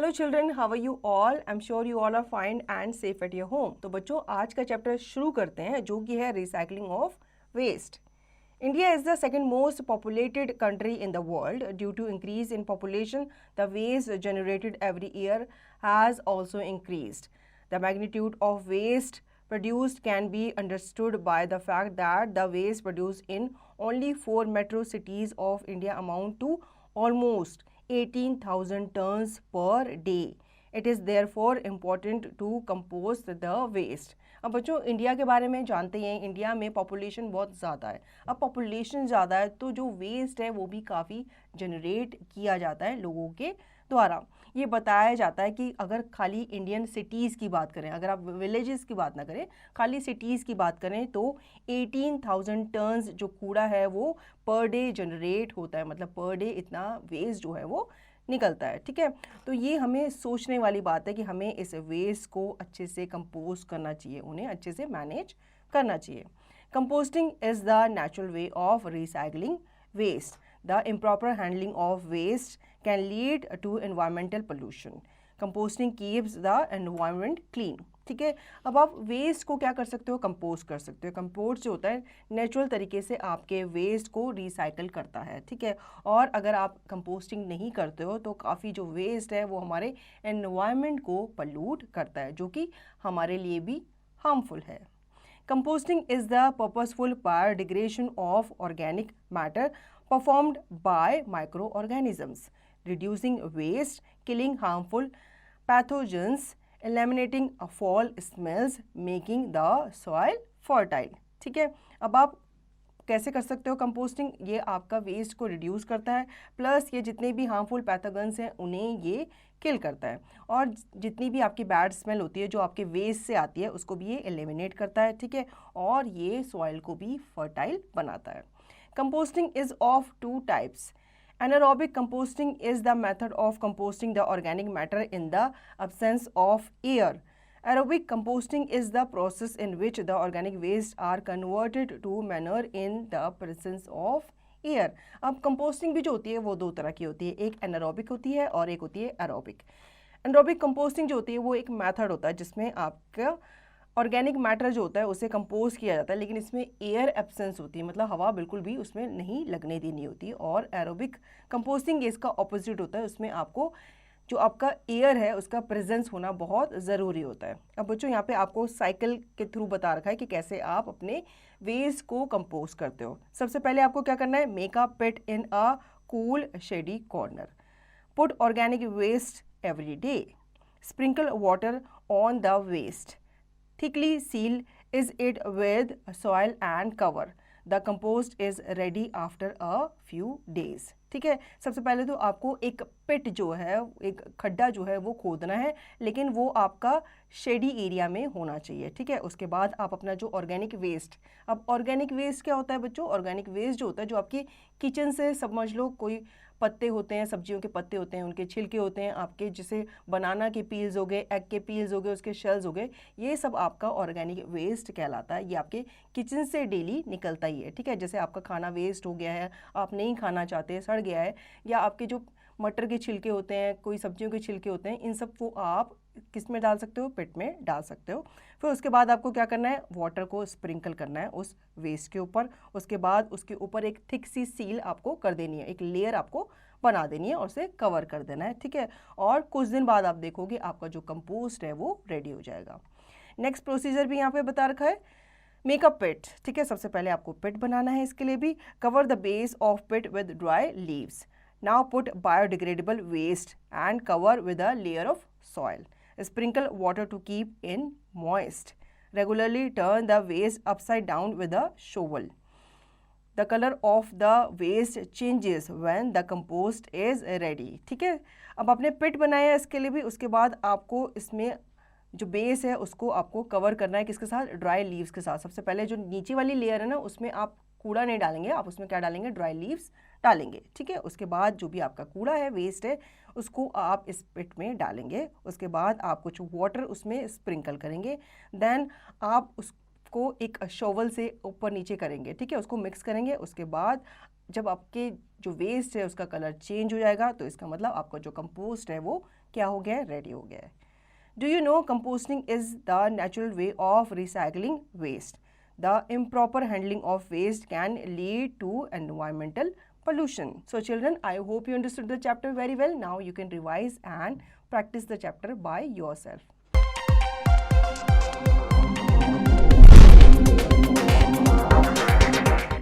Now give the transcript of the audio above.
Hello children, how are you all? I am sure you all are fine and safe at your home. तो बच्चों, आज का chapter शुरू करते हैं जो कि है recycling of waste. India is the second most populated country in the world. Due to increase in population, the waste generated every year has also increased. The magnitude of waste produced can be understood by the fact that the waste produced in only 4 metro cities of India amount to almost 18,000 tons per day. It is therefore important to compost the waste. अब बच्चों, India के बारे में जानते हैं, India में population बहुत ज़्यादा है। अब पॉपुलेशन ज़्यादा है तो जो वेस्ट है वो भी काफ़ी जनरेट किया जाता है लोगों के द्वारा। ये बताया जाता है कि अगर खाली इंडियन सिटीज़ की बात करें, अगर आप विलेजेस की बात ना करें, खाली सिटीज़ की बात करें तो 18,000 टन्स जो कूड़ा है वो पर डे जनरेट होता है। मतलब पर डे इतना वेस्ट जो है वो निकलता है। ठीक है, तो ये हमें सोचने वाली बात है कि हमें इस वेस्ट को अच्छे से कंपोस्ट करना चाहिए, उन्हें अच्छे से मैनेज करना चाहिए। Composting is the natural way of recycling waste. The improper handling of waste can lead to environmental pollution. Composting keeps the environment clean. ठीक है, अब आप वेस्ट को क्या कर सकते हो? कंपोस्ट कर सकते हो। कंपोस्ट जो होता है नेचुरल तरीके से आपके वेस्ट को रिसाइकल करता है। ठीक है, और अगर आप कंपोस्टिंग नहीं करते हो तो काफ़ी जो वेस्ट है वो हमारे एनवायरनमेंट को पल्यूट करता है, जो कि हमारे लिए भी हार्मफुल है। Composting is the purposeful biodegradation of organic matter performed by microorganisms, reducing waste, killing harmful pathogens, eliminating foul smells, making the soil fertile। ठीक है, अब आप कैसे कर सकते हो कंपोस्टिंग? ये आपका वेस्ट को रिड्यूस करता है, प्लस ये जितने भी हार्मफुल पैथोजेंस हैं उन्हें ये किल करता है, और जितनी भी आपकी बैड स्मेल होती है जो आपके वेस्ट से आती है उसको भी ये एलिमिनेट करता है। ठीक है, और ये सॉइल को भी फर्टाइल बनाता है। Composting is of 2 types. Anaerobic composting is the method of composting the organic matter in the absence of air. Aerobic composting is the process in which the organic waste are converted to manure in the presence of air. अब composting भी जो होती है वो 2 तरह की होती है, एक anaerobic होती है और एक होती है aerobic। Anaerobic composting जो होती है वो एक मेथड होता है जिसमें आपका ऑर्गेनिक मैटर जो होता है उसे कंपोज किया जाता है, लेकिन इसमें एयर एब्सेंस होती है, मतलब हवा बिल्कुल भी उसमें नहीं लगने देनी होती। और एरोबिक कंपोस्टिंग इसका ऑपोजिट होता है, उसमें आपको जो आपका एयर है उसका प्रेजेंस होना बहुत ज़रूरी होता है। अब बच्चों, यहाँ पे आपको साइकिल के थ्रू बता रखा है कि कैसे आप अपने वेस्ट को कंपोज करते हो। सबसे पहले आपको क्या करना है? Make a pit in a cool shady corner, put organic waste every day, sprinkle water on the waste, thickly seal is it with soil and cover. The compost is ready after a few days. ठीक है, सबसे पहले तो आपको एक पिट जो है, एक खड्डा जो है वो खोदना है, लेकिन वो आपका शेडी एरिया में होना चाहिए। ठीक है, उसके बाद आप अपना जो ऑर्गेनिक वेस्ट, अब ऑर्गेनिक वेस्ट क्या होता है बच्चों? ऑर्गेनिक वेस्ट जो होता है जो आपकी किचन से, समझ लो कोई पत्ते होते हैं, सब्जियों के पत्ते होते हैं, उनके छिलके होते हैं, आपके जैसे बनाना के पील्स हो गए, एग के पील्स हो गए, उसके शेल्स हो गए, ये सब आपका ऑर्गेनिक वेस्ट कहलाता है। ये आपके किचन से डेली निकलता ही है। ठीक है, जैसे आपका खाना वेस्ट हो गया है, आप नहीं खाना चाहते, सड़ गया है, या आपके जो मटर के छिलके होते हैं, कोई सब्जियों के छिलके होते हैं, इन सब को आप किस में डाल सकते हो? पिट में डाल सकते हो। फिर उसके बाद आपको क्या करना है? वाटर को स्प्रिंकल करना है उस वेस्ट के ऊपर। उसके बाद उसके ऊपर एक थिक सी सील आपको कर देनी है, एक लेयर आपको बना देनी है और उसे कवर कर देना है। ठीक है, और कुछ दिन बाद आप देखोगे आपका जो कंपोस्ट है वो रेडी हो जाएगा। नेक्स्ट प्रोसीजर भी यहाँ पे बता रखा है, मेकअप पिट। ठीक है, सबसे पहले आपको पिट बनाना है, इसके लिए भी cover the base of pit with dry leaves. Now put biodegradable waste and cover with a layer of soil. Sprinkle water to keep it moist. Regularly turn the waste upside down with a shovel. The color of the waste changes when the compost is ready. ठीक है, अब आपने पिट बनाया है इसके लिए भी, उसके बाद आपको इसमें जो बेस है उसको आपको कवर करना है किसके साथ? ड्राई लीव्स के साथ। सबसे पहले जो नीचे वाली लेयर है ना उसमें आप कूड़ा नहीं डालेंगे, आप उसमें क्या डालेंगे? ड्राई लीव्स डालेंगे। ठीक है, उसके बाद जो भी आपका कूड़ा है, वेस्ट है, उसको आप इस पिट में डालेंगे। उसके बाद आप कुछ वाटर उसमें स्प्रिंकल करेंगे, देन आप उसको एक शोवल से ऊपर नीचे करेंगे। ठीक है, उसको मिक्स करेंगे। उसके बाद जब आपके जो वेस्ट है उसका कलर चेंज हो जाएगा तो इसका मतलब आपका जो कंपोस्ट है वो क्या हो गया है, रेडी हो गया है। Do you know composting is the natural way of recycling waste. The improper handling of waste can lead to environmental pollution. So children, I hope you understood the chapter very well. Now you can revise and practice the chapter by yourself.